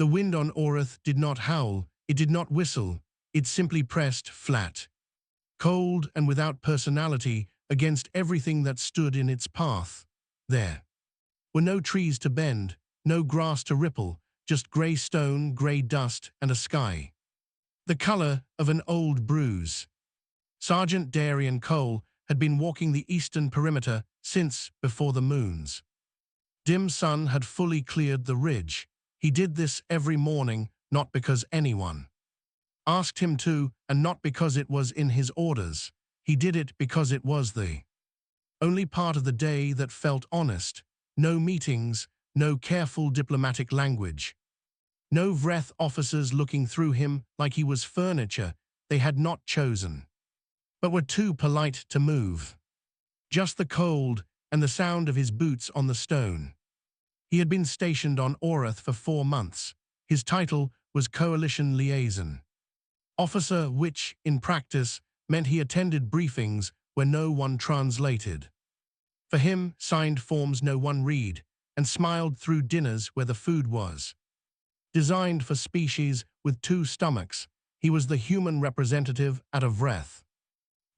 The wind on Orth did not howl, it did not whistle, it simply pressed flat, cold and without personality against everything that stood in its path. There were no trees to bend, no grass to ripple, just grey stone, grey dust, and a sky the color of an old bruise. Sergeant Darian Cole had been walking the eastern perimeter since before the moons. Dim sun had fully cleared the ridge. He did this every morning, not because anyone asked him to, and not because it was in his orders. He did it because it was the only part of the day that felt honest. No meetings, no careful diplomatic language. No Vreth officers looking through him like he was furniture they had not chosen, but were too polite to move. Just the cold and the sound of his boots on the stone. He had been stationed on Orth for 4 months. His title was Coalition Liaison Officer, which, in practice, meant he attended briefings where no one translated. For him, signed forms no one read, and smiled through dinners where the food was designed for species with 2 stomachs. He was the human representative at a Vreth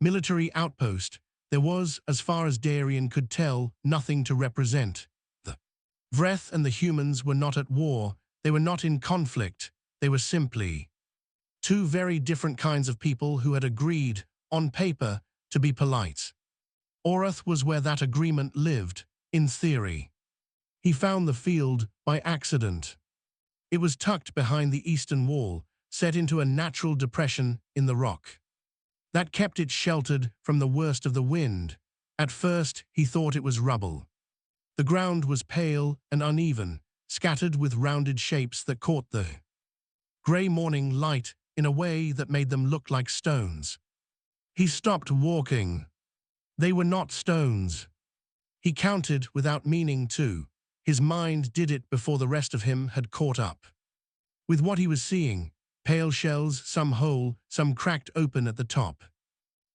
military outpost. There was, as far as Darian could tell, nothing to represent. The Vreth and the humans were not at war, they were not in conflict, they were simply 2 very different kinds of people who had agreed, on paper, to be polite. Orth was where that agreement lived, in theory. He found the field by accident. It was tucked behind the eastern wall, set into a natural depression in the rock. That kept it sheltered from the worst of the wind. At first, he thought it was rubble. The ground was pale and uneven, scattered with rounded shapes that caught the grey morning light in a way that made them look like stones. He stopped walking. They were not stones. He counted without meaning to. His mind did it before the rest of him had caught up with what he was seeing. Pale shells, some whole, some cracked open at the top.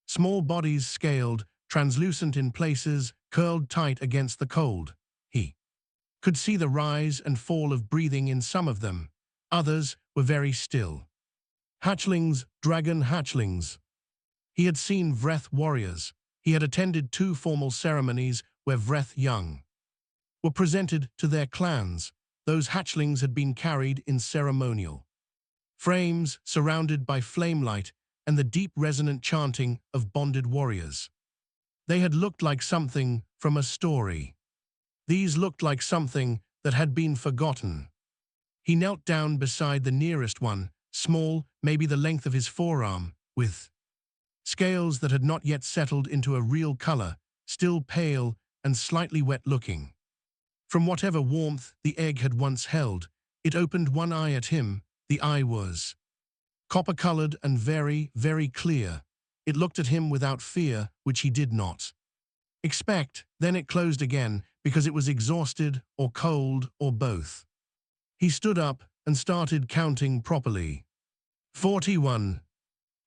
Small bodies scaled, translucent in places, curled tight against the cold. He could see the rise and fall of breathing in some of them. Others were very still. Hatchlings, dragon hatchlings. He had seen Vreth warriors. He had attended 2 formal ceremonies where Vreth young were presented to their clans. Those hatchlings had been carried in ceremonial frames surrounded by flamelight and the deep resonant chanting of bonded warriors. They had looked like something from a story. These looked like something that had been forgotten. He knelt down beside the nearest one, small, maybe the length of his forearm, with scales that had not yet settled into a real color, still pale and slightly wet-looking. From whatever warmth the egg had once held, it opened one eye at him. The eye was copper-colored and very, very clear. It looked at him without fear, which he did not expect. Then it closed again, because it was exhausted or cold or both. He stood up and started counting properly. 41.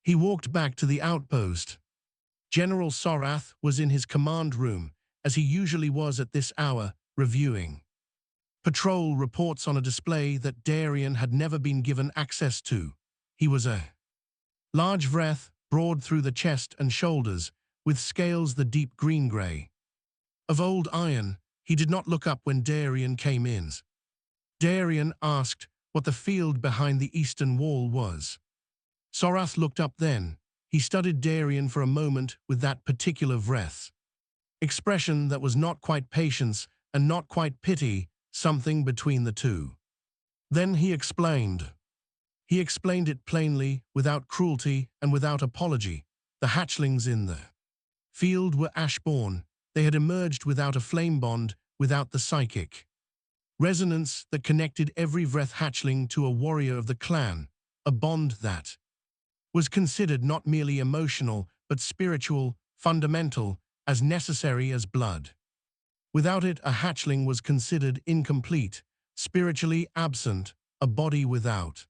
He walked back to the outpost. General Sorath was in his command room, as he usually was at this hour, reviewing patrol reports on a display that Darian had never been given access to. He was a large Vreth, broad through the chest and shoulders, with scales the deep green-grey of old iron. He did not look up when Darian came in. Darian asked what the field behind the eastern wall was. Sorath looked up then. He studied Darian for a moment with that particular Vreth expression that was not quite patience and not quite pity, something between the two. Then he explained. He explained it plainly, without cruelty and without apology. The hatchlings in the field were ashborn. They had emerged without a flame bond, without the psychic resonance that connected every Vreth hatchling to a warrior of the clan, a bond that was considered not merely emotional, but spiritual, fundamental, as necessary as blood. Without it, a hatchling was considered incomplete, spiritually absent, a body without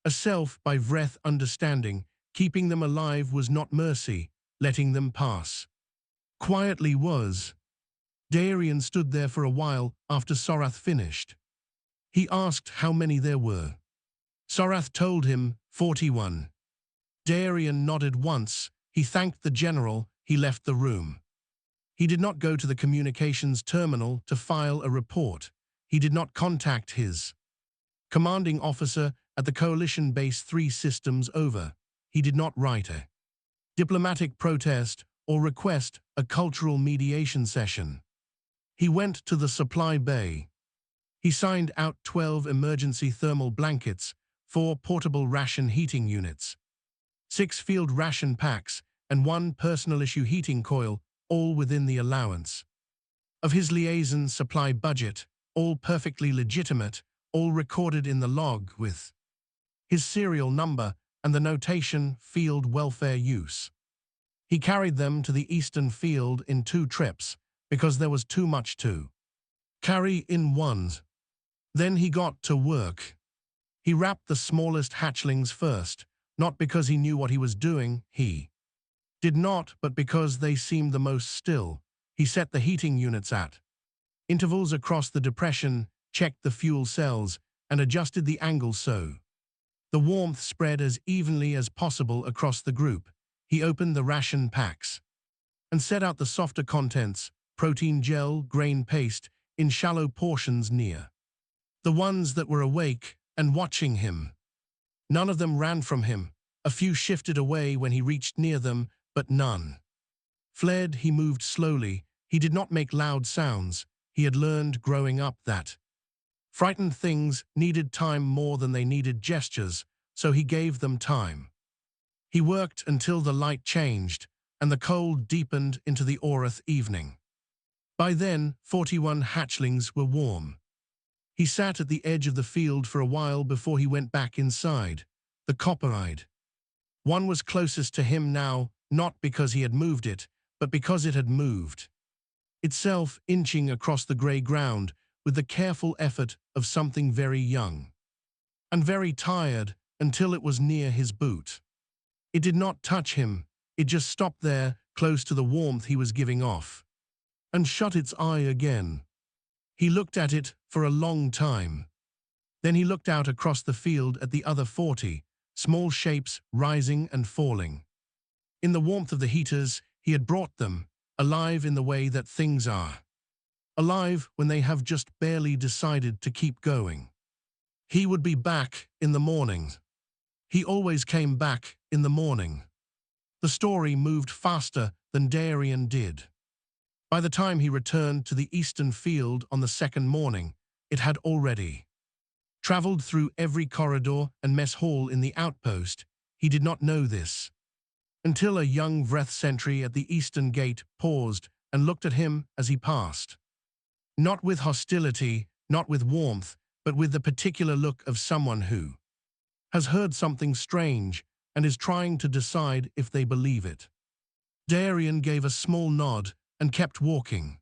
a self. By Vreth understanding, keeping them alive was not mercy, letting them pass quietly was. Darian stood there for a while after Sorath finished. He asked how many there were. Sorath told him 41. Darian nodded once. He thanked the general. He left the room. He did not go to the communications terminal to file a report. He did not contact his commanding officer at the Coalition Base 3 systems over. He did not write a diplomatic protest or request a cultural mediation session. He went to the supply bay. He signed out 12 emergency thermal blankets, 4 portable ration heating units, 6 field ration packs, and 1 personal issue heating coil, all within the allowance of his liaison supply budget, all perfectly legitimate, all recorded in the log with his serial number and the notation field welfare use. He carried them to the eastern field in 2 trips because there was too much to carry in one. Then he got to work. He wrapped the smallest hatchlings first, not because he knew what he was doing, he did not, but because they seemed the most still. He set the heating units at intervals across the depression, checked the fuel cells, and adjusted the angle so the warmth spread as evenly as possible across the group. He opened the ration packs and set out the softer contents, protein gel, grain paste, in shallow portions near the ones that were awake and watching him. None of them ran from him. A few shifted away when he reached near them, but none fled. He moved slowly. He did not make loud sounds. He had learned growing up that frightened things needed time more than they needed gestures, so he gave them time. He worked until the light changed and the cold deepened into the Orth evening. By then, 41 hatchlings were warm. He sat at the edge of the field for a while before he went back inside. The copper-eyed one was closest to him now, not because he had moved it, but because it had moved itself, inching across the grey ground with the careful effort of something very young and very tired until it was near his boot. It did not touch him. It just stopped there, close to the warmth he was giving off, and shut its eye again. He looked at it for a long time. Then he looked out across the field at the other 40, small shapes rising and falling. In the warmth of the heaters, he had brought them, alive in the way that things are. Alive when they have just barely decided to keep going. He would be back in the morning. He always came back in the morning. The story moved faster than Darian did. By the time he returned to the eastern field on the second morning, it had already traveled through every corridor and mess hall in the outpost. He did not know this until a young Vreth sentry at the eastern gate paused and looked at him as he passed. Not with hostility, not with warmth, but with the particular look of someone who has heard something strange and is trying to decide if they believe it. Darian gave a small nod and kept walking.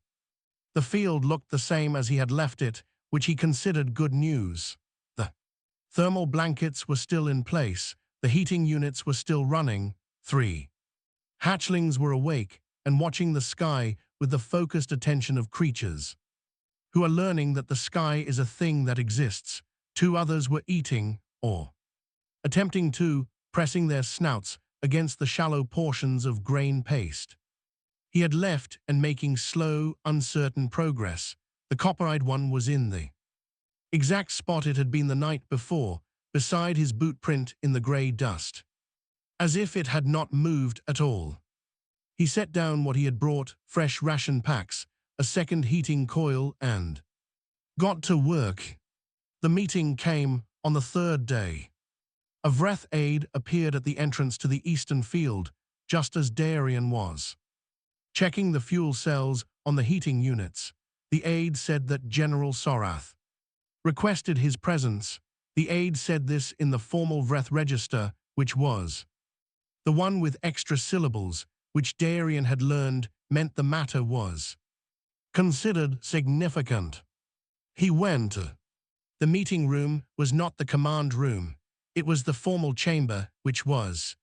The field looked the same as he had left it, which he considered good news. The thermal blankets were still in place, the heating units were still running. 3 hatchlings were awake and watching the sky with the focused attention of creatures who are learning that the sky is a thing that exists. 2 others were eating, or attempting to, pressing their snouts against the shallow portions of grain paste. He had left and making slow, uncertain progress. The copper-eyed one was in the exact spot it had been the night before, beside his boot print in the grey dust, as if it had not moved at all. He set down what he had brought, fresh ration packs, a second heating coil, and got to work. The meeting came on the 3rd day. A Vreth aide appeared at the entrance to the eastern field, just as Darian was checking the fuel cells on the heating units. The aide said that General Sorath requested his presence. The aide said this in the formal Vreth register, which was the one with extra syllables, which Darian had learned meant the matter was considered significant. He went. The meeting room was not the command room. It was the formal chamber, which was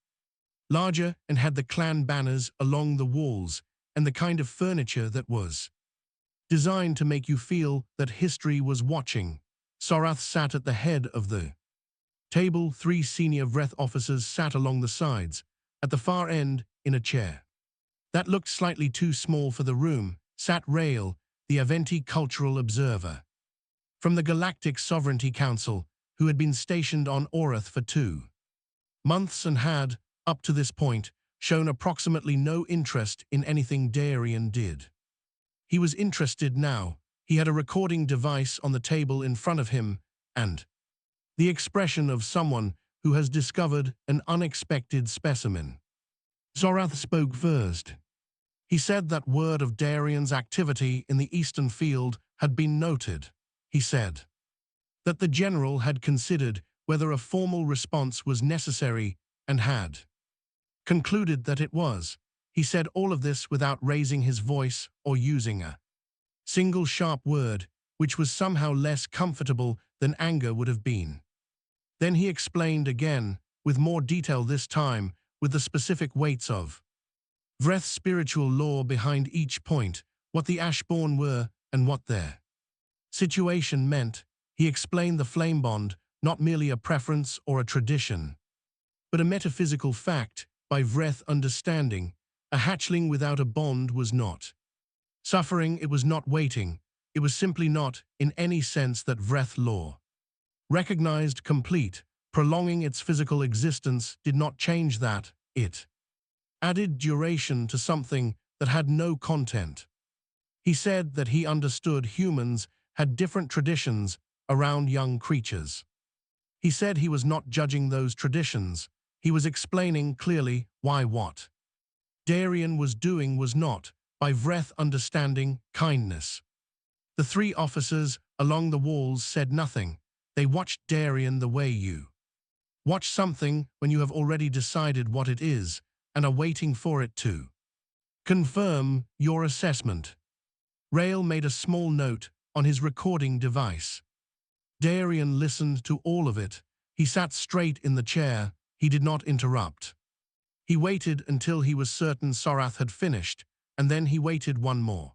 larger and had the clan banners along the walls and the kind of furniture that was designed to make you feel that history was watching. Sorath sat at the head of the table. 3 senior Vreth officers sat along the sides, at the far end, in a chair that looked slightly too small for the room, sat Rael, the Aventi cultural observer from the Galactic Sovereignty Council, who had been stationed on Orth for 2 months and had, up to this point, shown approximately no interest in anything Darien did. He was interested now. He had a recording device on the table in front of him, and the expression of someone who has discovered an unexpected specimen. Sorath spoke first. He said that word of Darien's activity in the eastern field had been noted. He said that the general had considered whether a formal response was necessary and had concluded that it was. He said all of this without raising his voice or using a single sharp word, which was somehow less comfortable than anger would have been. Then he explained again, with more detail this time, with the specific weights of Vreth's spiritual law behind each point, what the Ashborn were and what their situation meant. He explained the flame bond, not merely a preference or a tradition, but a metaphysical fact. By Vreth understanding, a hatchling without a bond was not suffering, it was not waiting, it was simply not, in any sense that Vreth law recognized, complete. Prolonging its physical existence did not change that. It added duration to something that had no content. He said that he understood humans had different traditions around young creatures. He said he was not judging those traditions. He was explaining clearly why what Darien was doing was not, by Vreth understanding, kindness. The 3 officers along the walls said nothing. They watched Darien the way you watch something when you have already decided what it is and are waiting for it to confirm your assessment. Rael made a small note on his recording device. Darien listened to all of it. He sat straight in the chair. He did not interrupt. He waited until he was certain Sorath had finished, and then he waited one more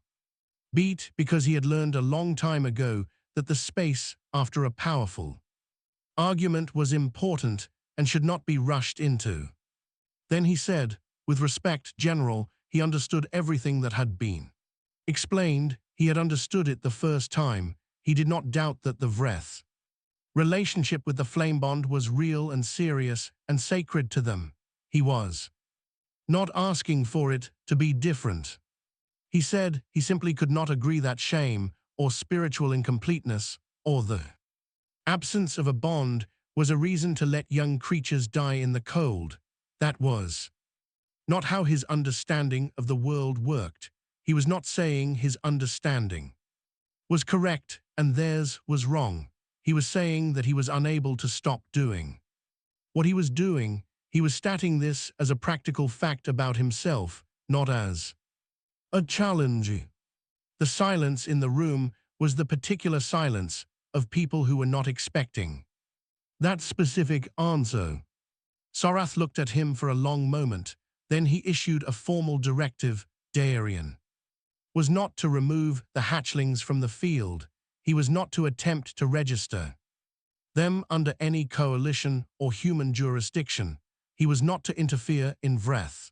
beat because he had learned a long time ago that the space after a powerful argument was important and should not be rushed into. Then he said, with respect, General, he understood everything that had been explained. He had understood it the first time. He did not doubt that the Vreth relationship with the flame bond was real and serious and sacred to them. He was not asking for it to be different. He said he simply could not agree that shame, or spiritual incompleteness, or the absence of a bond was a reason to let young creatures die in the cold. That was not how his understanding of the world worked. He was not saying his understanding was correct and theirs was wrong. He was saying that he was unable to stop doing what he was doing. He was stating this as a practical fact about himself, not as a challenge. The silence in the room was the particular silence of people who were not expecting that specific answer. Sorath looked at him for a long moment. Then he issued a formal directive. Darien was not to remove the hatchlings from the field. He was not to attempt to register them under any coalition or human jurisdiction. He was not to interfere in Vreth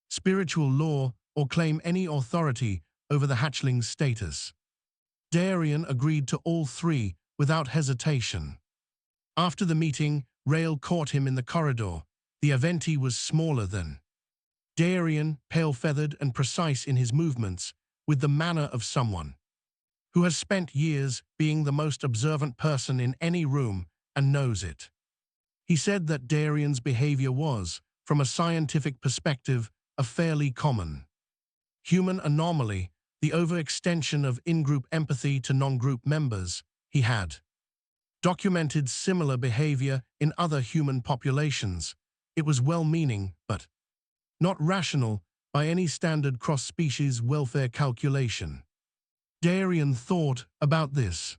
spiritual law or claim any authority over the hatchling's status. Darien agreed to all 3 without hesitation. After the meeting, Rael caught him in the corridor. The Aventi was smaller than Darien, pale-feathered and precise in his movements, with the manner of someone who has spent years being the most observant person in any room and knows it. He said that Darien's behavior was, from a scientific perspective, a fairly common human anomaly, the overextension of in-group empathy to non-group members. He had documented similar behavior in other human populations. It was well-meaning, but not rational by any standard cross-species welfare calculation. Darien thought about this.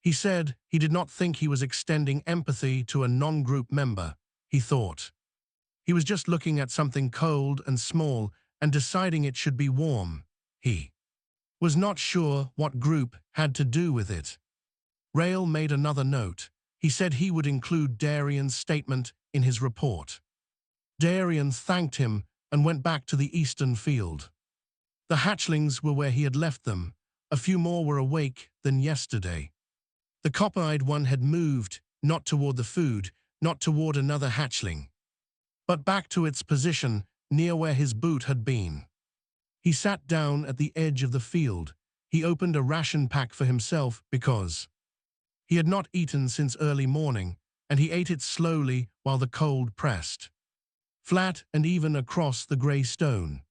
He said he did not think he was extending empathy to a non-group member. He thought he was just looking at something cold and small and deciding it should be warm. He was not sure what group had to do with it. Rail made another note. He said he would include Darian's statement in his report. Darian thanked him and went back to the eastern field. The hatchlings were where he had left them. A few more were awake than yesterday. The copper-eyed one had moved, not toward the food, not toward another hatchling, but back to its position near where his boot had been. He sat down at the edge of the field. He opened a ration pack for himself because he had not eaten since early morning, and he ate it slowly while the cold pressed, flat and even across the grey stone.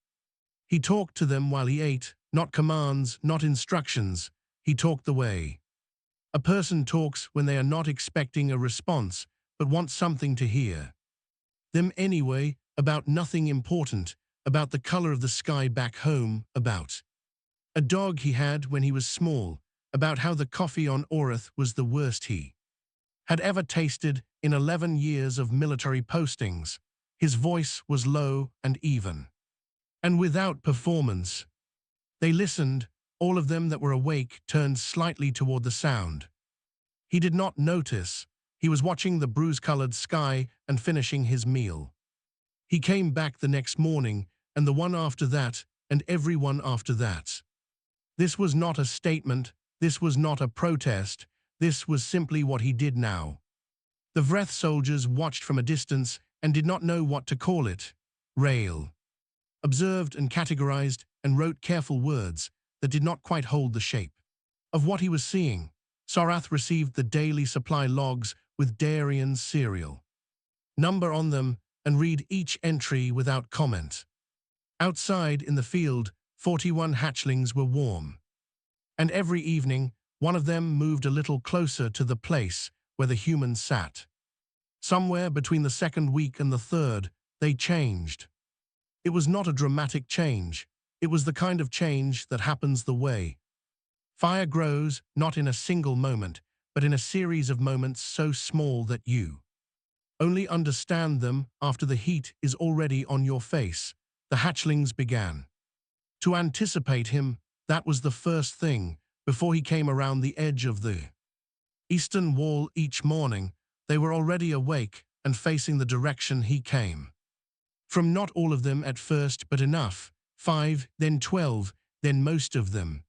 He talked to them while he ate, not commands, not instructions. He talked the way a person talks when they are not expecting a response, but want something to hear them anyway, about nothing important, about the color of the sky back home, about a dog he had when he was small, about how the coffee on Orth was the worst he had ever tasted in 11 years of military postings. His voice was low and even, and without performance. They listened. All of them that were awake turned slightly toward the sound. He did not notice. He was watching the bruise-colored sky and finishing his meal. He came back the next morning, and the one after that, and every one after that. This was not a statement. This was not a protest. This was simply what he did now. The Vreth soldiers watched from a distance and did not know what to call it. Rail observed and categorized and wrote careful words that did not quite hold the shape of what he was seeing. Sorath received the daily supply logs with Darian's serial number on them and read each entry without comment. Outside in the field, 41 hatchlings were warm, and every evening one of them moved a little closer to the place where the humans sat. Somewhere between the second week and the third, they changed. It was not a dramatic change. It was the kind of change that happens the way fire grows, not in a single moment, but in a series of moments so small that you only understand them after the heat is already on your face. The hatchlings began to anticipate him. That was the first thing. Before he came around the edge of the eastern wall each morning, they were already awake and facing the direction he came from. Not all of them at first, but enough. 5, then 12, then most of them.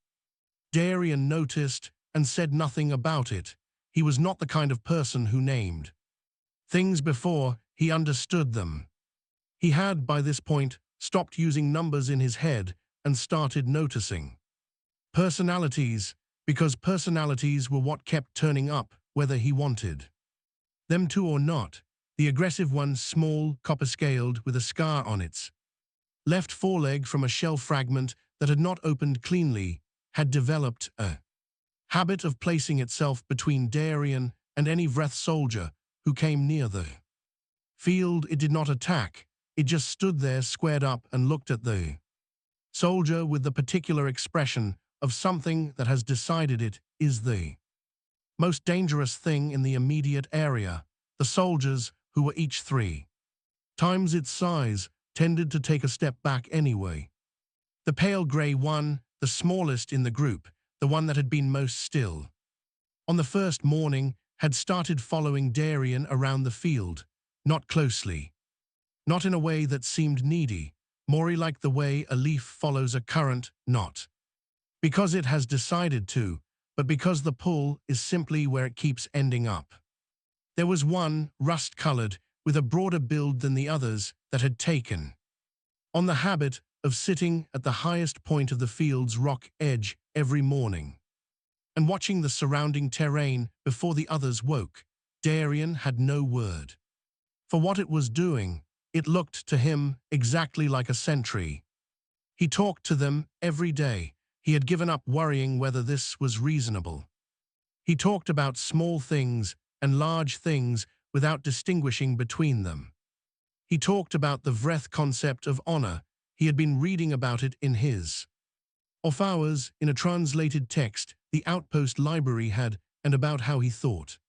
Darian noticed and said nothing about it. He was not the kind of person who named things before he understood them. He had, by this point, stopped using numbers in his head and started noticing personalities, because personalities were what kept turning up, whether he wanted them to or not. The aggressive one, small, copper-scaled, with a scar on its left foreleg from a shell fragment that had not opened cleanly, had developed a habit of placing itself between Darian and any Vreth soldier who came near the field. It did not attack. It just stood there squared up and looked at the soldier with the particular expression of something that has decided it is the most dangerous thing in the immediate area. The soldiers, who were each 3 times its size, tended to take a step back anyway. The pale grey one, the smallest in the group, the one that had been most still on the first morning, had started following Darian around the field, not closely, not in a way that seemed needy, more like the way a leaf follows a current, not because it has decided to, but because the pull is simply where it keeps ending up. There was one, rust-colored, with a broader build than the others, that had taken on the habit of sitting at the highest point of the field's rock edge every morning and watching the surrounding terrain before the others woke. Darian had no word for what it was doing. It looked to him exactly like a sentry. He talked to them every day. He had given up worrying whether this was reasonable. He talked about small things and large things without distinguishing between them. He talked about the Vreth concept of honor. He had been reading about it in his off hours in a translated text the Outpost library had, and about how he thought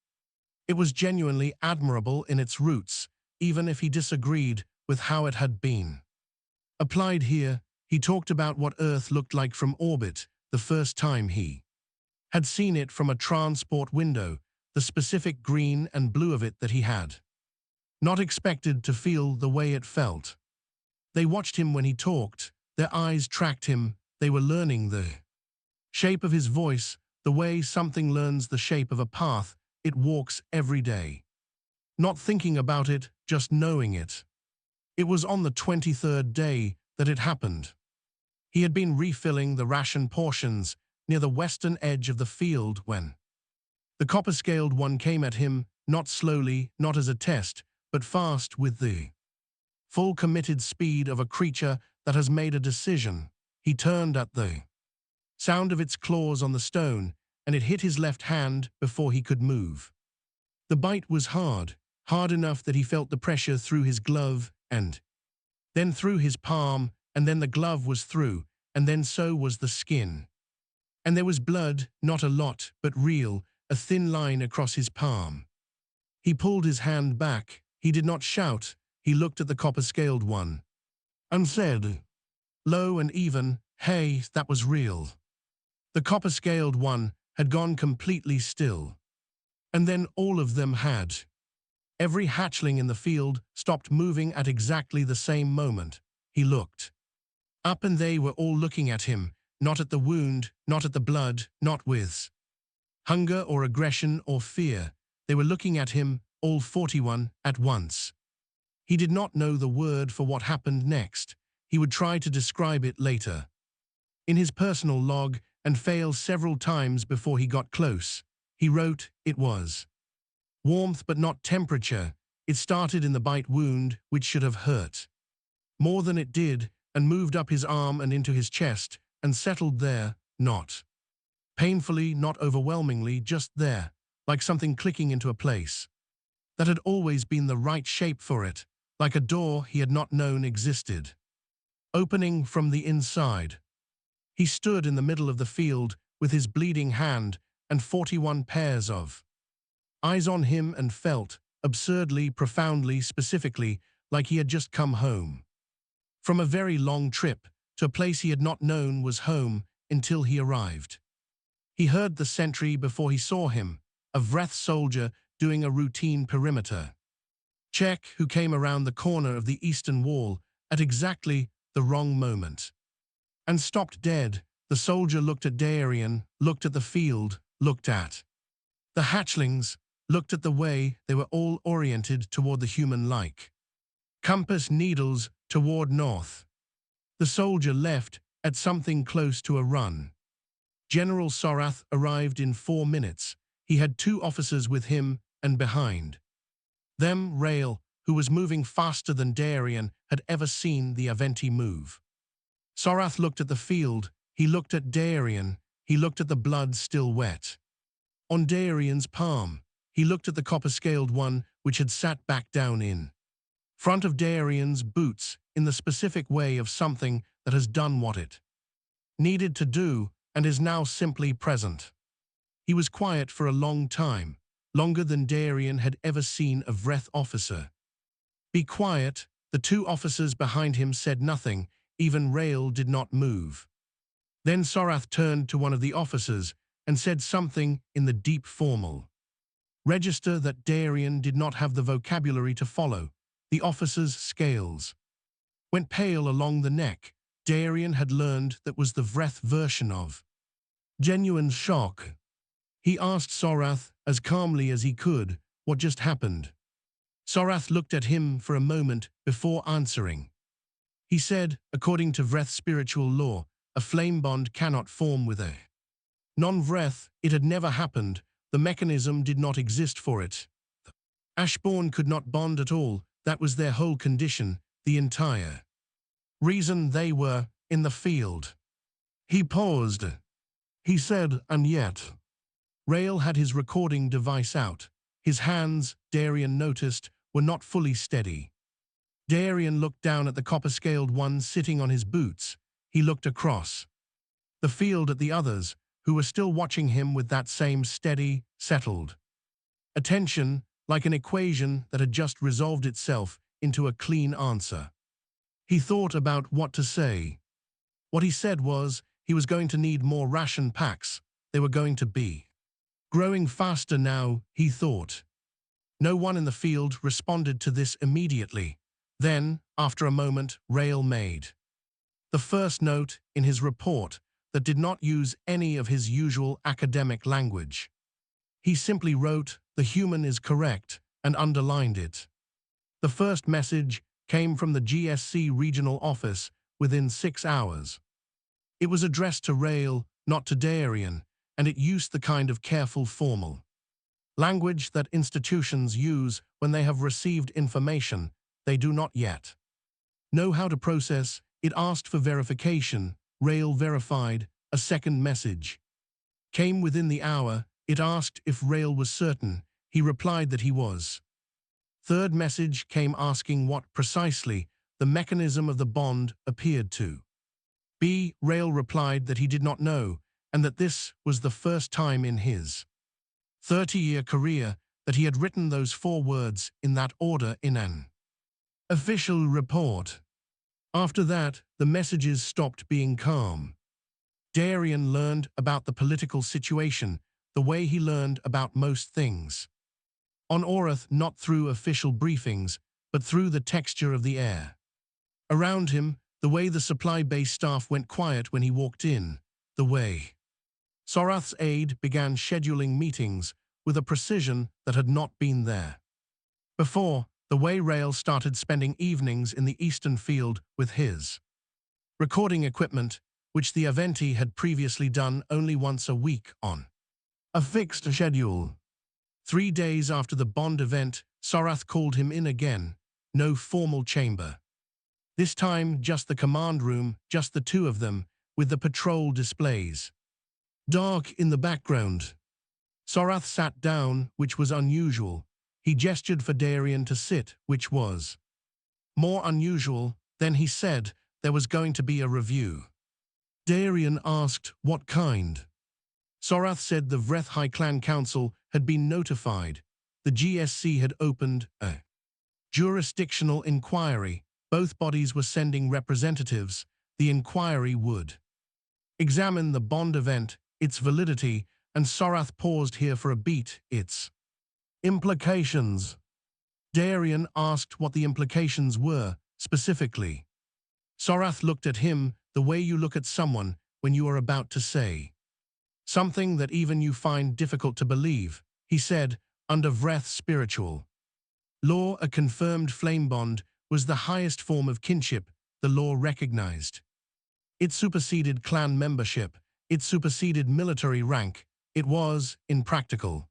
it was genuinely admirable in its roots, even if he disagreed with how it had been applied here. He talked about what Earth looked like from orbit the first time he had seen it from a transport window, the specific green and blue of it that he had not expected to feel the way it felt. They watched him when he talked, their eyes tracked him, they were learning the shape of his voice, the way something learns the shape of a path it walks every day. Not thinking about it, just knowing it. It was on the 23rd day that it happened. He had been refilling the ration portions near the western edge of the field when the copper-scaled one came at him, not slowly, not as a test, but fast with the full committed speed of a creature that has made a decision. He turned at the sound of its claws on the stone, and it hit his left hand before he could move. The bite was hard, hard enough that he felt the pressure through his glove and then through his palm, and then the glove was through, and then so was the skin. And there was blood, not a lot, but real, a thin line across his palm. He pulled his hand back. He did not shout. He looked at the copper-scaled one and said, low and even, "Hey, that was real." The copper-scaled one had gone completely still. And then all of them had. Every hatchling in the field stopped moving at exactly the same moment. He looked up and they were all looking at him, not at the wound, not at the blood, not with hunger or aggression or fear. They were looking at him, all 41, at once. He did not know the word for what happened next. He would try to describe it later in his personal log and fail several times before he got close. He wrote, it was warmth but not temperature. It started in the bite wound, which should have hurt more than it did, and moved up his arm and into his chest, and settled there, not painfully, not overwhelmingly, just there, like something clicking into a place that had always been the right shape for it, like a door he had not known existed, opening from the inside. He stood in the middle of the field with his bleeding hand and 41 pairs of eyes on him and felt, absurdly, profoundly, specifically, like he had just come home from a very long trip to a place he had not known was home until he arrived. He heard the sentry before he saw him, a Vreth soldier doing a routine perimeter check who came around the corner of the eastern wall at exactly the wrong moment and stopped dead. The soldier looked at Darian, looked at the field, looked at the hatchlings, looked at the way they were all oriented toward the human-like compass needles toward north. The soldier left at something close to a run. General Sorath arrived in 4 minutes. He had 2 officers with him and behind them Rael, who was moving faster than Darian had ever seen the Aventi move. Sorath looked at the field. He looked at Darian. He looked at the blood still wet on Darian's palm. He looked at the copper-scaled one, which had sat back down in front of Darian's boots in the specific way of something that has done what it needed to do and is now simply present. He was quiet for a long time, longer than Darian had ever seen a Vreth officer be quiet. The 2 officers behind him said nothing. Even Rael did not move. Then Sorath turned to one of the officers and said something in the deep formal register that Darian did not have the vocabulary to follow. The officer's scales went pale along the neck. Darian had learned that was the Vreth version of genuine shock. He asked Sorath as calmly as he could what just happened. Sorath looked at him for a moment before answering. He said, according to Vreth spiritual law, a flame bond cannot form with a non-Vreth. It had never happened. The mechanism did not exist for it. Ashbourne could not bond at all. That was their whole condition, the entire reason they were in the field. He paused. He said, and yet. Rael had his recording device out. His hands, Darian noticed, were not fully steady. Darian looked down at the copper-scaled one sitting on his boots. He looked across the field at the others, who were still watching him with that same steady, settled attention, like an equation that had just resolved itself into a clean answer. He thought about what to say. What he said was, he was going to need more ration packs. they were going to be. Growing faster now, he thought. No one in the field responded to this immediately. Then, after a moment, Rail made the first note in his report that did not use any of his usual academic language. He simply wrote, "The human is correct," and underlined it. The first message came from the GSC regional office within 6 hours. It was addressed to Rail, not to Darien, and it used the kind of careful formal language that institutions use when they have received information they do not yet know how to process. It asked for verification. Rail verified. A second message came within the hour. It asked if Rail was certain. He replied that he was. Third message came asking what precisely the mechanism of the bond appeared to be. Rail replied that he did not know, and that this was the first time in his 30-year career that he had written those 4 words in that order in an official report. After that, the messages stopped being calm. Darien learned about the political situation the way he learned about most things. On Orth, not through official briefings, but through the texture of the air around him, the way the supply base staff went quiet when he walked in, the way Sorath's aide began scheduling meetings with a precision that had not been there before, the way Rail started spending evenings in the eastern field with his recording equipment, which the Aventi had previously done only once a week on a fixed schedule. 3 days after the Bond event, Sorath called him in again. No formal chamber. This time, just the command room, just the 2 of them, with the patrol displays dark in the background. Sorath sat down, which was unusual. He gestured for Darien to sit, which was more unusual. Then he said there was going to be a review. Darien asked what kind. Sorath said the Vreth High Clan Council had been notified. The GSC had opened a jurisdictional inquiry. Both bodies were sending representatives. The inquiry would examine the Bond event, its validity, and Sorath paused here for a beat. Its implications. Darien asked what the implications were, specifically. Sorath looked at him the way you look at someone when you are about to say something that even you find difficult to believe. He said, under Vreth's spiritual law, a confirmed flame bond was the highest form of kinship the law recognized. It superseded clan membership. It superseded military rank. It was, in practical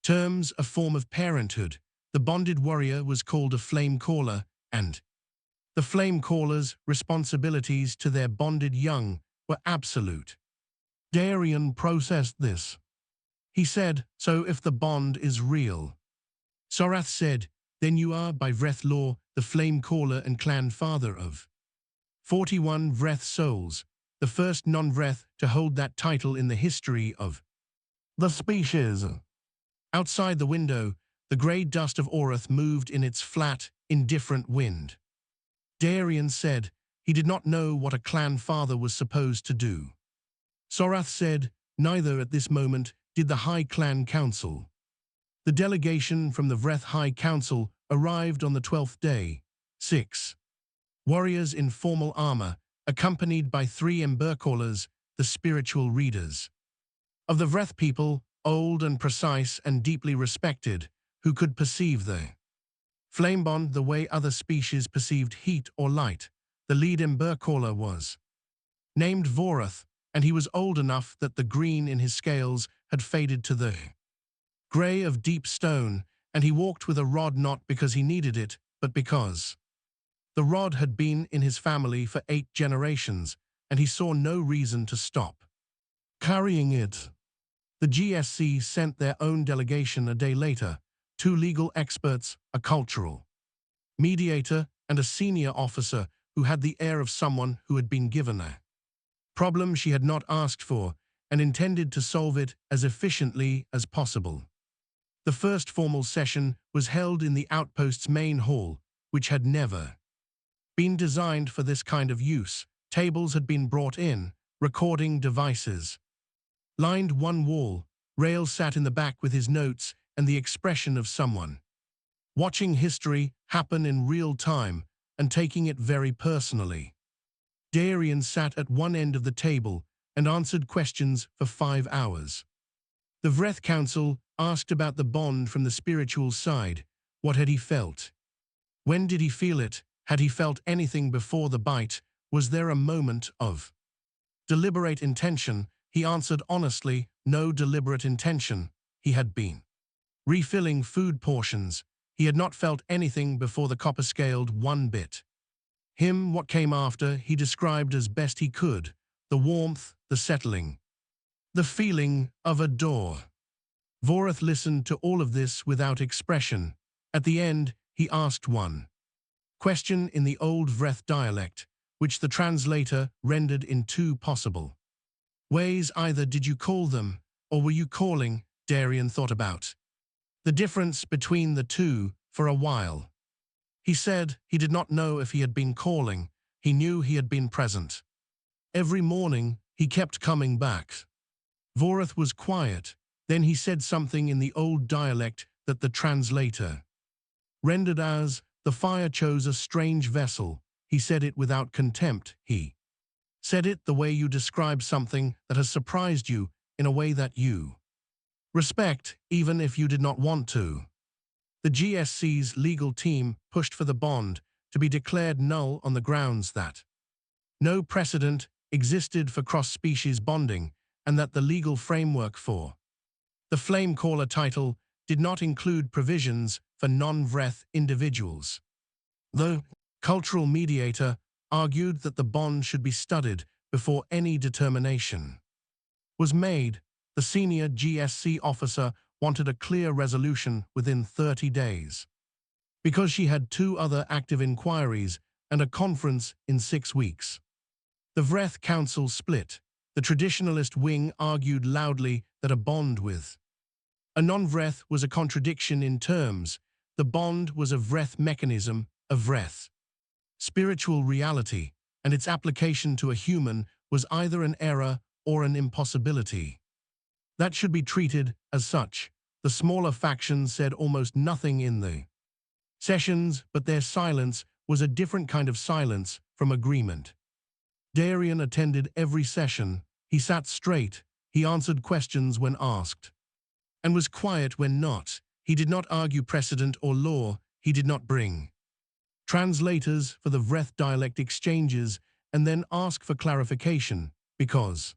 terms, a form of parenthood. The bonded warrior was called a flame caller, and the flame caller's responsibilities to their bonded young were absolute. Darien processed this. He said, so if the bond is real. Sorath said, then you are, by Vreth law, the flame caller and clan father of 41 Vreth souls, the first non-Vreth to hold that title in the history of the species. Outside the window, the grey dust of Orth moved in its flat, indifferent wind. Darien said he did not know what a clan father was supposed to do. Sorath said, neither at this moment did the High Clan Council. The delegation from the Vreth High Council arrived on the 12th day. 6 warriors in formal armor, accompanied by 3 embercallers, the spiritual readers of the Vreth people, old and precise and deeply respected, who could perceive the flame bond the way other species perceived heat or light. The lead embercaller was named Voreth, and he was old enough that the green in his scales had faded to the grey of deep stone, and he walked with a rod not because he needed it, but because the rod had been in his family for 8 generations, and he saw no reason to stop carrying it. The GSC sent their own delegation a day later, 2 legal experts, a cultural mediator, and a senior officer who had the air of someone who had been given a problem she had not asked for and intended to solve it as efficiently as possible. The first formal session was held in the outpost's main hall, which had never been designed for this kind of use. Tables had been brought in, recording devices lined one wall. Rail sat in the back with his notes and the expression of someone watching history happen in real time and taking it very personally. Darian sat at one end of the table and answered questions for 5 hours. The Vreth Council asked about the bond from the spiritual side. What had he felt? When did he feel it? Had he felt anything before the bite? Was there a moment of deliberate intention? He answered honestly, no deliberate intention. He had been refilling food portions. He had not felt anything before the copper scaled one bit. What came after, he described as best he could. The warmth, the settling, the feeling of a door. Voreth listened to all of this without expression. At the end, he asked one question in the old Vreth dialect, which the translator rendered in two possible ways. Either did you call them, or were you calling? Darian thought about the difference between the two for a while. He said he did not know if he had been calling. He knew he had been present. Every morning, he kept coming back. Voreth was quiet. Then he said something in the old dialect that the translator rendered as, the fire chose a strange vessel. He said it without contempt. He said it the way you describe something that has surprised you, in a way that you respect, even if you did not want to. The GSC's legal team pushed for the bond to be declared null on the grounds that no precedent existed for cross-species bonding and that the legal framework for the Flamecaller title did not include provisions for non-Vreth individuals. The cultural mediator argued that the bond should be studied before any determination was made. The senior GSC officer wanted a clear resolution within 30 days. Because she had 2 other active inquiries and a conference in 6 weeks. The Vreth Council split. The traditionalist wing argued loudly that a bond with a non-Vreth was a contradiction in terms. The bond was a Vreth mechanism, a Vreth spiritual reality, and its application to a human was either an error or an impossibility that should be treated as such. The smaller factions said almost nothing in the sessions, but their silence was a different kind of silence from agreement. Darian attended every session. He sat straight. He answered questions when asked, and was quiet when not. He did not argue precedent or law. He did not bring translators for the Vreth dialect exchanges and then ask for clarification, because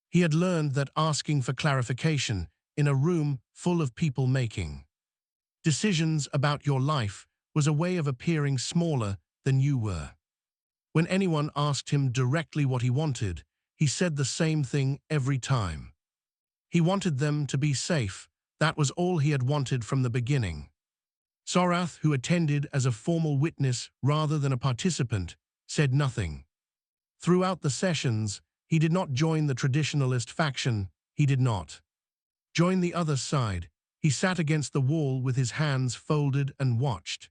he had learned that asking for clarification in a room full of people making decisions about your life was a way of appearing smaller than you were. When anyone asked him directly what he wanted, he said the same thing every time. He wanted them to be safe. That was all he had wanted from the beginning. Sorath, who attended as a formal witness rather than a participant, said nothing. Throughout the sessions, he did not join the traditionalist faction. He did not join the other side. He sat against the wall with his hands folded and watched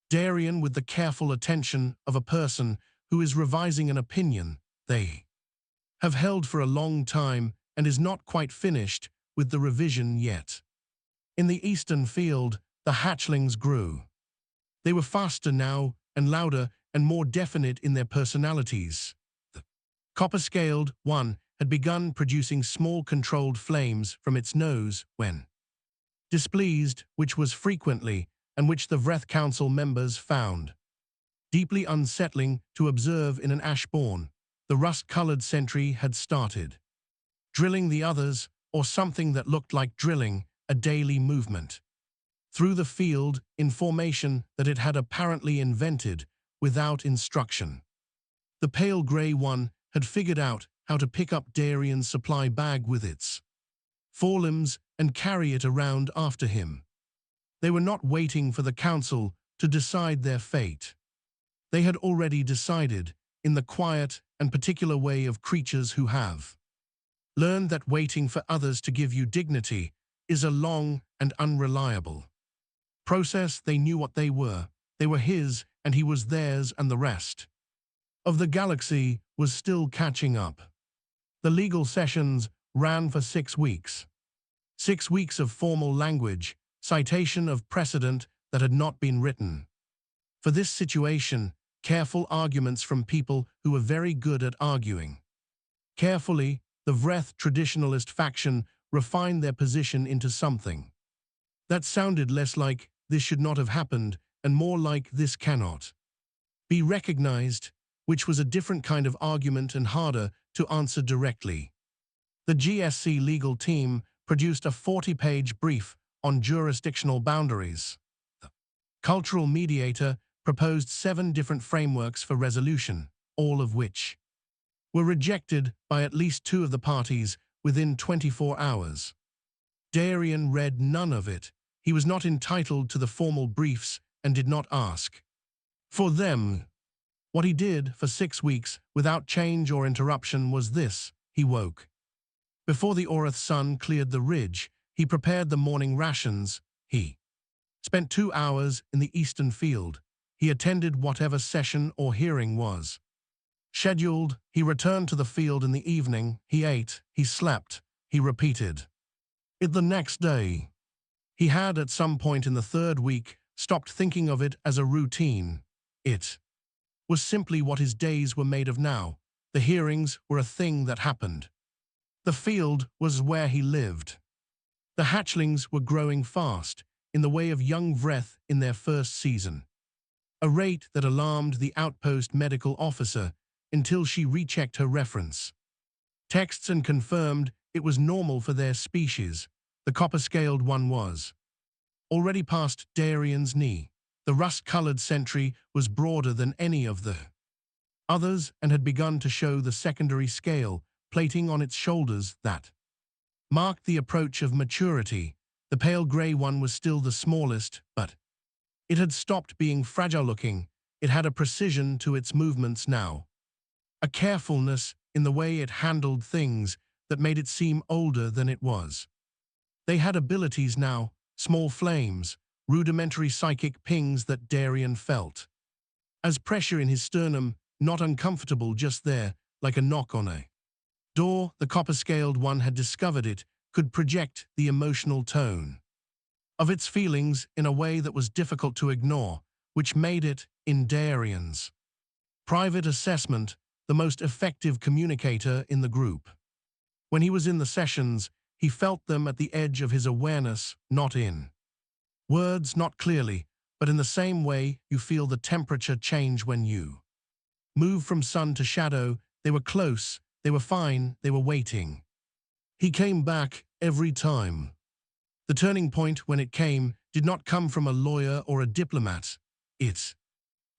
Darian with the careful attention of a person who is revising an opinion they have held for a long time and is not quite finished with the revision yet. In the eastern field, the hatchlings grew. They were faster now and louder and more definite in their personalities. The copper-scaled one had begun producing small controlled flames from its nose when displeased, which was frequently, and which the Vreth Council members found deeply unsettling to observe in an Ashborn. The rust-colored sentry had started drilling the others, or something that looked like drilling, a daily movement through the field in formation that it had apparently invented without instruction. The pale gray one had figured out how to pick up Darian's supply bag with its forelimbs and carry it around after him. They were not waiting for the council to decide their fate. They had already decided, in the quiet and particular way of creatures who have learned that waiting for others to give you dignity is a long and unreliable process. They knew what they were. They were his, and he was theirs, and the rest of the galaxy was still catching up. The legal sessions ran for 6 weeks. 6 weeks of formal language, citation of precedent that had not been written. For this situation, careful arguments from people who were very good at arguing. Carefully, the Vreth traditionalist faction refined their position into something that sounded less like "this should not have happened" and more like "this cannot be recognized," which was a different kind of argument and harder to answer directly. The GSC legal team produced a 40-page brief on jurisdictional boundaries. The cultural mediator proposed 7 different frameworks for resolution, all of which were rejected by at least 2 of the parties within 24 hours. Darian read none of it. He was not entitled to the formal briefs and did not ask for them. What he did for 6 weeks without change or interruption was this: he woke before the Orth sun cleared the ridge. He prepared the morning rations. He spent 2 hours in the eastern field. He attended whatever session or hearing was scheduled. He returned to the field in the evening. He ate. He slept. He repeated it the next day. He had at some point in the 3rd week stopped thinking of it as a routine. It was simply what his days were made of now. The hearings were a thing that happened. The field was where he lived. The hatchlings were growing fast, in the way of young Vreth in their first season, a rate that alarmed the outpost medical officer until she rechecked her reference texts and confirmed it was normal for their species. The copper-scaled one was already past Darian's knee. The rust-colored sentry was broader than any of the others and had begun to show the secondary scale plating on its shoulders that marked the approach of maturity. The pale gray one was still the smallest, but it had stopped being fragile-looking. It had a precision to its movements now, a carefulness in the way it handled things that made it seem older than it was. They had abilities now, small flames, rudimentary psychic pings that Darian felt as pressure in his sternum, not uncomfortable, just there, like a knock on a door. The copper-scaled one had discovered it could project the emotional tone of its feelings in a way that was difficult to ignore, which made it, in Darian's private assessment, the most effective communicator in the group. When he was in the sessions, he felt them at the edge of his awareness, not in words, not clearly, but in the same way you feel the temperature change when you move from sun to shadow. They were close, they were fine, they were waiting. He came back every time. The turning point, when it came, did not come from a lawyer or a diplomat. It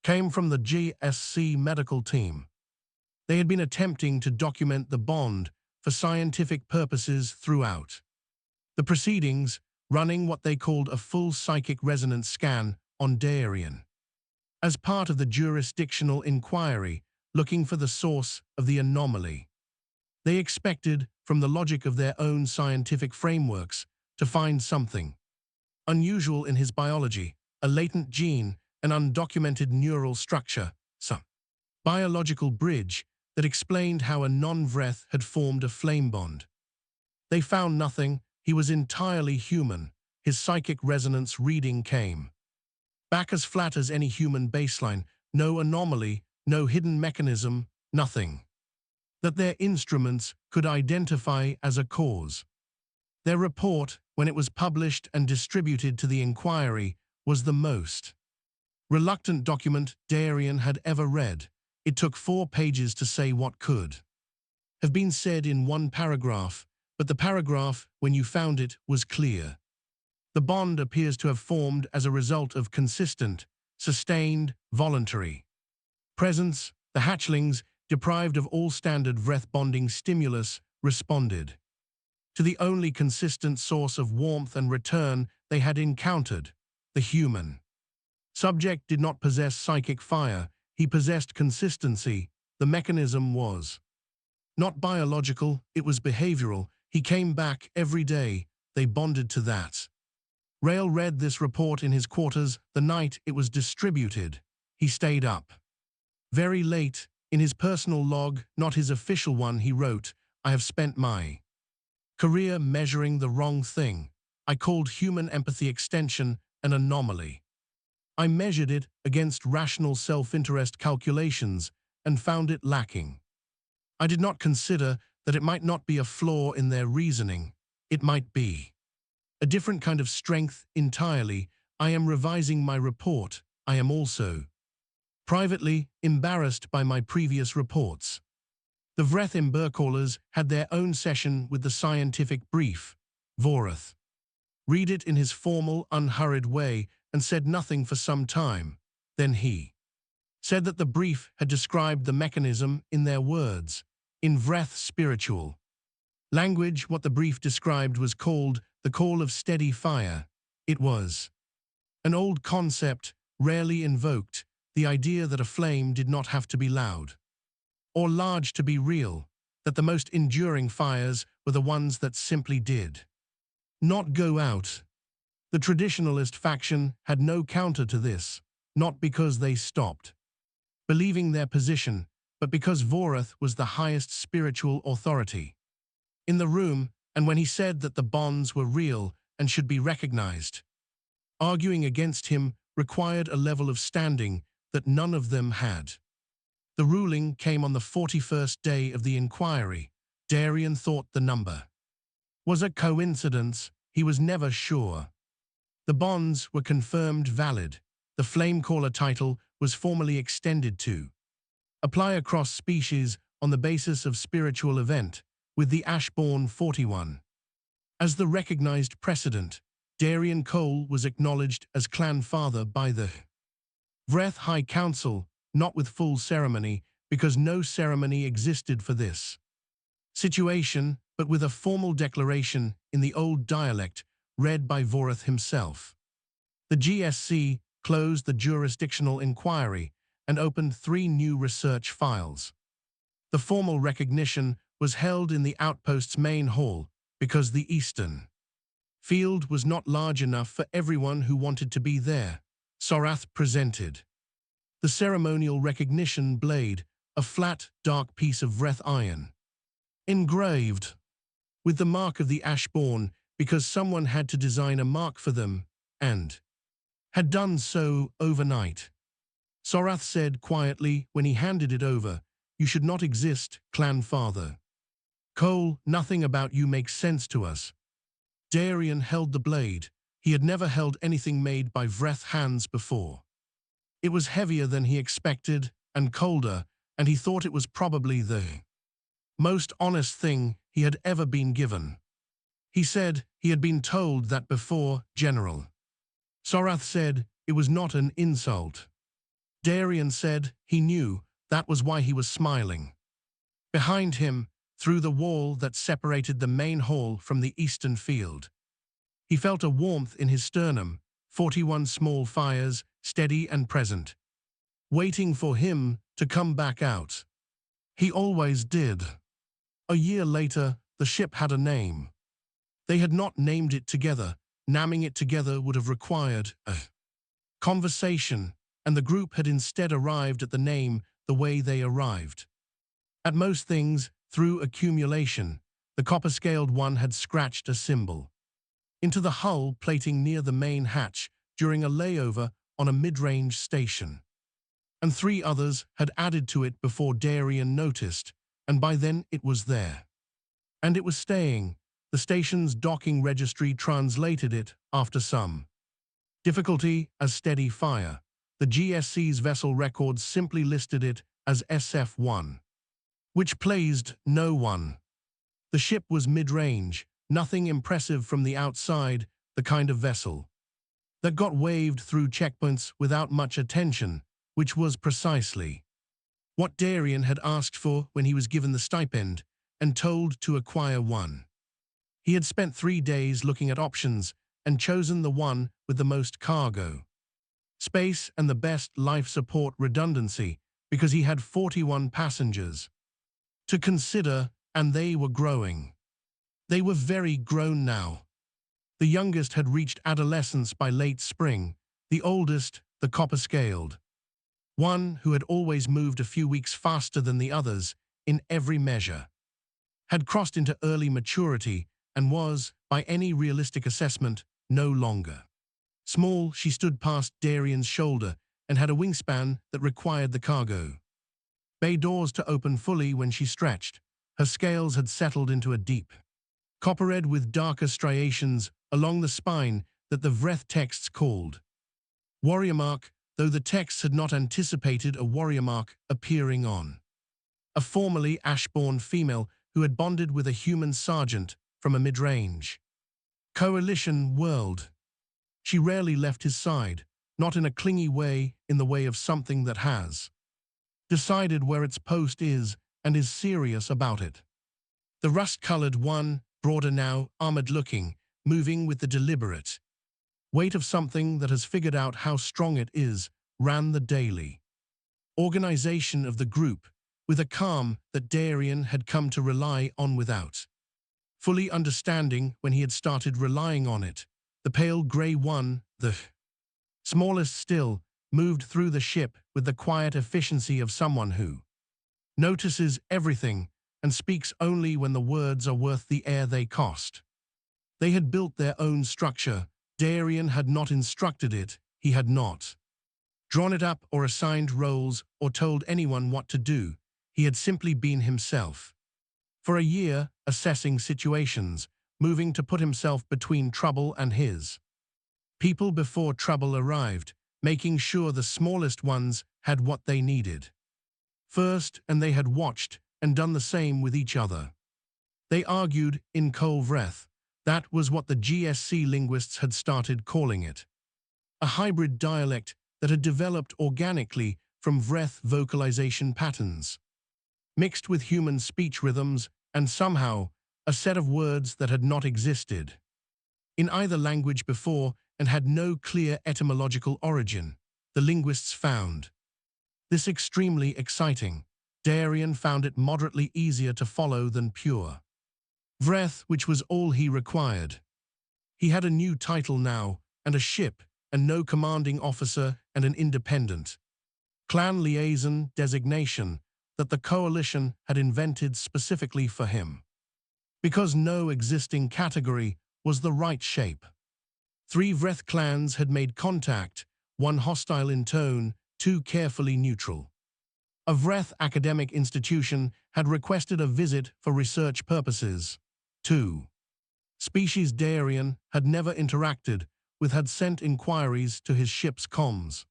came from the GSC medical team. They had been attempting to document the bond for scientific purposes throughout the proceedings, running what they called a full psychic resonance scan on Darian as part of the jurisdictional inquiry, looking for the source of the anomaly. They expected, from the logic of their own scientific frameworks, to find something unusual in his biology, a latent gene, an undocumented neural structure, some biological bridge that explained how a non-Vreth had formed a flame bond. They found nothing. He was entirely human. His psychic resonance reading came back as flat as any human baseline. No anomaly, no hidden mechanism, nothing that their instruments could identify as a cause. Their report, when it was published and distributed to the inquiry, was the most reluctant document Darian had ever read. It took 4 pages to say what could have been said in 1 paragraph, but the paragraph, when you found it, was clear. The bond appears to have formed as a result of consistent, sustained, voluntary presence. The hatchlings, deprived of all standard Vreth bonding stimulus, responded to the only consistent source of warmth and return they had encountered. The human subject did not possess psychic fire. He possessed consistency. The mechanism was not biological, it was behavioral. He came back every day. They bonded to that. Rail read this report in his quarters the night it was distributed. He stayed up very late. In his personal log, not his official one, he wrote, "I have spent my Career measuring the wrong thing. I called human empathy extension an anomaly. I measured it against rational self-interest calculations and found it lacking. I did not consider that it might not be a flaw in their reasoning. It might be a different kind of strength entirely. I am revising my report. I am also privately embarrassed by my previous reports. The Vreth had their own session with the scientific brief. Voreth read it in his formal, unhurried way and said nothing for some time. Then he said that the brief had described the mechanism in their words, in Vreth spiritual language. What the brief described was called the call of steady fire. It was an old concept, rarely invoked, the idea that a flame did not have to be loud or large to be real, that the most enduring fires were the ones that simply did not go out. The traditionalist faction had no counter to this, not because they stopped believing their position, but because Voreth was the highest spiritual authority in the room, and when he said that the bonds were real and should be recognized. Arguing against him required a level of standing that none of them had. The ruling came on the 41st day of the inquiry. Darian thought the number was a coincidence. He was never sure. The bonds were confirmed valid. The Flamecaller title was formally extended to apply across species on the basis of spiritual event, with the Ashbourne 41 as the recognized precedent. Darian Cole was acknowledged as clan father by the Vreth High Council, not with full ceremony, because no ceremony existed for this situation, but with a formal declaration in the old dialect, read by Voreth himself. The GSC closed the jurisdictional inquiry and opened 3 new research files. The formal recognition was held in the outpost's main hall because the eastern field was not large enough for everyone who wanted to be there. Sorath presented the ceremonial recognition blade, a flat, dark piece of Vreth iron, engraved with the mark of the Ashbourne because someone had to design a mark for them, and had done so overnight. Sorath said quietly when he handed it over, "You should not exist, clan father. Cole, nothing about you makes sense to us." Darian held the blade. He had never held anything made by Vreth hands before. It was heavier than he expected and colder, and he thought it was probably the most honest thing he had ever been given. He said he had been told that before, General. Sorath said it was not an insult. Darian said he knew that was why he was smiling. Behind him, through the wall that separated the main hall from the eastern field, he felt a warmth in his sternum, 41 small fires, steady and present, waiting for him to come back out. He always did. A year later, the ship had a name. They had not named it together. Naming it together would have required a conversation, and the group had instead arrived at the name the way they arrived. At most things, through accumulation, the copper-scaled one had scratched a symbol into the hull plating near the main hatch during a layover on a mid-range station. And 3 others had added to it before Darian noticed, and by then it was there. And it was staying. The station's docking registry translated it, after some difficulty, as steady fire. The GSC's vessel records simply listed it as SF-1, which pleased no one. The ship was mid-range, nothing impressive from the outside, the kind of vessel that got waved through checkpoints without much attention, which was precisely what Darian had asked for when he was given the stipend and told to acquire one. He had spent 3 days looking at options and chosen the one with the most cargo space and the best life support redundancy because he had 41 passengers to consider, and they were growing. They were very grown now. The youngest had reached adolescence by late spring, the oldest, the copper-scaled one who had always moved a few weeks faster than the others in every measure, had crossed into early maturity and was, by any realistic assessment, no longer. Small, she stood past Darian's shoulder and had a wingspan that required the cargo. Bay doors to open fully when she stretched. Her scales had settled into a deep copper red with darker striations along the spine that the Vreth texts called warrior mark, though the texts had not anticipated a warrior mark appearing on a formerly Ashborn female who had bonded with a human sergeant from a mid-range coalition world. She rarely left his side, not in a clingy way, in the way of something that has decided where its post is and is serious about it. The rust-colored one, broader now, armored-looking, moving with the deliberate weight of something that has figured out how strong it is, ran the daily organization of the group with a calm that Darian had come to rely on without fully understanding when he had started relying on it. The pale grey one, the smallest still, moved through the ship with the quiet efficiency of someone who notices everything and speaks only when the words are worth the air they cost. They had built their own structure. Darian had not instructed it, he had not drawn it up or assigned roles or told anyone what to do. He had simply been himself. For a year, assessing situations, moving to put himself between trouble and his people before trouble arrived, making sure the smallest ones had what they needed first, and they had watched and done the same with each other. They argued in Kol Vreth. That was what the GSC linguists had started calling it. A hybrid dialect that had developed organically from Vreth vocalization patterns, mixed with human speech rhythms, and somehow a set of words that had not existed in either language before and had no clear etymological origin. The linguists found this extremely exciting. Darian found it moderately easier to follow than pure Vreth, which was all he required. He had a new title now, and a ship, and no commanding officer, and an independent clan liaison designation that the coalition had invented specifically for him, because no existing category was the right shape. 3 Vreth clans had made contact, 1 hostile in tone, 2 carefully neutral. A Vreth academic institution had requested a visit for research purposes. 2 species Darian had never interacted with had sent inquiries to his ship's comms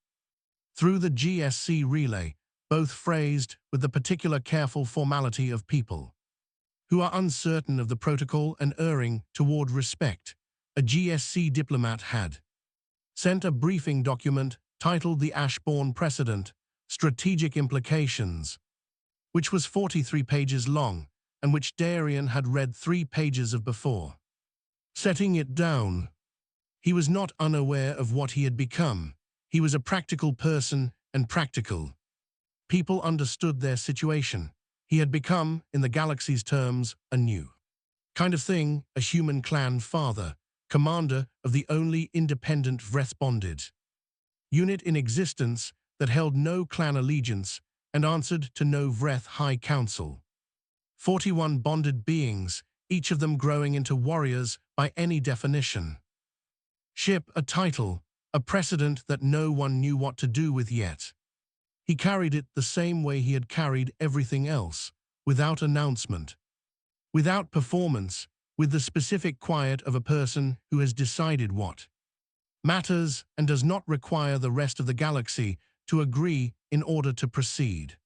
through the GSC relay, both phrased with the particular careful formality of people who are uncertain of the protocol and erring toward respect. A GSC diplomat had sent a briefing document titled The Ashborn Precedent, Strategic Implications, which was 43 pages long, and which Darian had read 3 pages of before setting it down. He was not unaware of what he had become. He was a practical person, and practical people understood their situation. He had become, in the galaxy's terms, a new kind of thing, a human clan father, commander of the only independent Vreth-bonded unit in existence that held no clan allegiance and answered to no Vreth High Council. 41 bonded beings, each of them growing into warriors by any definition. Ship, a title, a precedent that no one knew what to do with yet. He carried it the same way he had carried everything else, without announcement, without performance, with the specific quiet of a person who has decided what matters and does not require the rest of the galaxy to agree in order to proceed.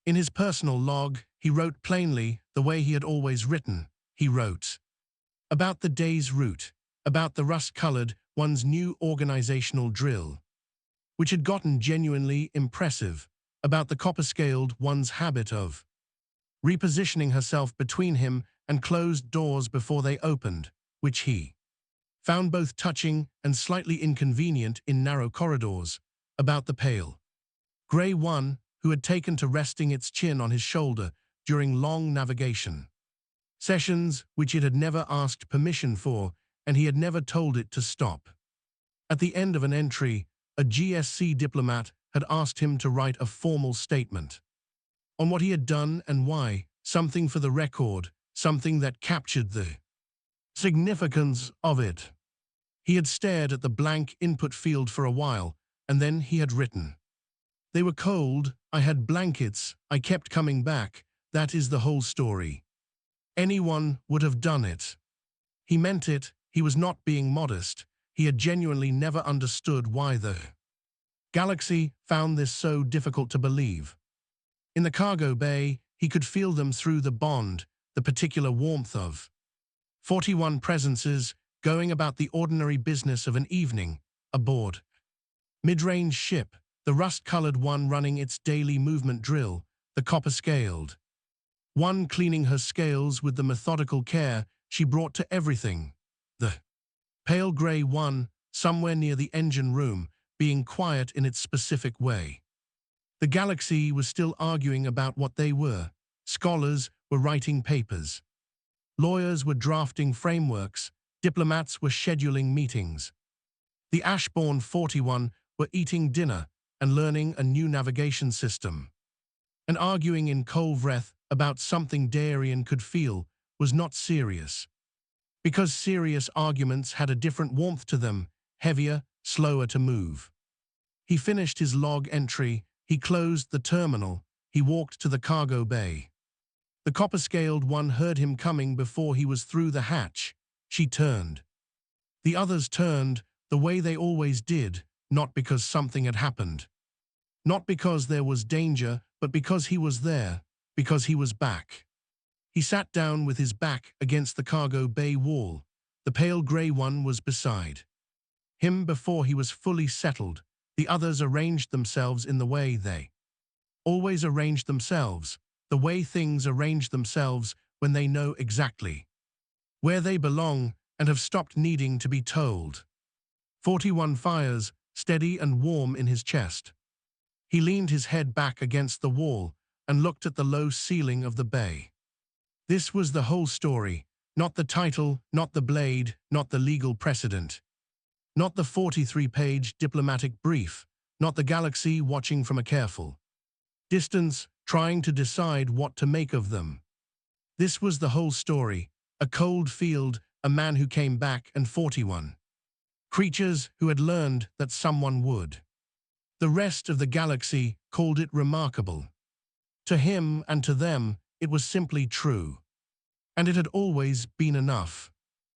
In his personal log, he wrote plainly the way he had always written. He wrote about the day's route, about the rust-colored one's new organizational drill, which had gotten genuinely impressive, about the copper-scaled one's habit of repositioning herself between him and closed doors before they opened, which he found both touching and slightly inconvenient in narrow corridors, about the pale grey one who had taken to resting its chin on his shoulder during long navigation sessions which it had never asked permission for, and he had never told it to stop. At the end of an entry, a GSC diplomat had asked him to write a formal statement on what he had done and why, something for the record, something that captured the significance of it. He had stared at the blank input field for a while, and then he had written. They were cold, I had blankets, I kept coming back, that is the whole story. Anyone would have done it. He meant it, he was not being modest, he had genuinely never understood why the galaxy found this so difficult to believe. In the cargo bay, he could feel them through the bond, the particular warmth of 41 presences going about the ordinary business of an evening, aboard. Mid-range ship, the rust-colored one running its daily movement drill, the copper-scaled one cleaning her scales with the methodical care she brought to everything. The pale grey one, somewhere near the engine room, being quiet in its specific way. The galaxy was still arguing about what they were. Scholars were writing papers. Lawyers were drafting frameworks. Diplomats were scheduling meetings. The Ashbourne 41 were eating dinner and learning a new navigation system. And arguing in cold breath about something Darien could feel was not serious. Because serious arguments had a different warmth to them, heavier, slower to move. He finished his log entry, he closed the terminal, he walked to the cargo bay. The copper-scaled one heard him coming before he was through the hatch. She turned. The others turned, the way they always did, not because something had happened. Not because there was danger, but because he was there, because he was back. He sat down with his back against the cargo bay wall. The pale grey one was beside him before he was fully settled. The others arranged themselves in the way they always arranged themselves, the way things arrange themselves when they know exactly where they belong and have stopped needing to be told. 41 fires, steady and warm in his chest. He leaned his head back against the wall and looked at the low ceiling of the bay. This was the whole story, not the title, not the blade, not the legal precedent. Not the 43-page diplomatic brief, not the galaxy watching from a careful distance, trying to decide what to make of them. This was the whole story, a cold field, a man who came back, and 41 creatures who had learned that someone would. The rest of the galaxy called it remarkable. To him and to them, it was simply true. And it had always been enough.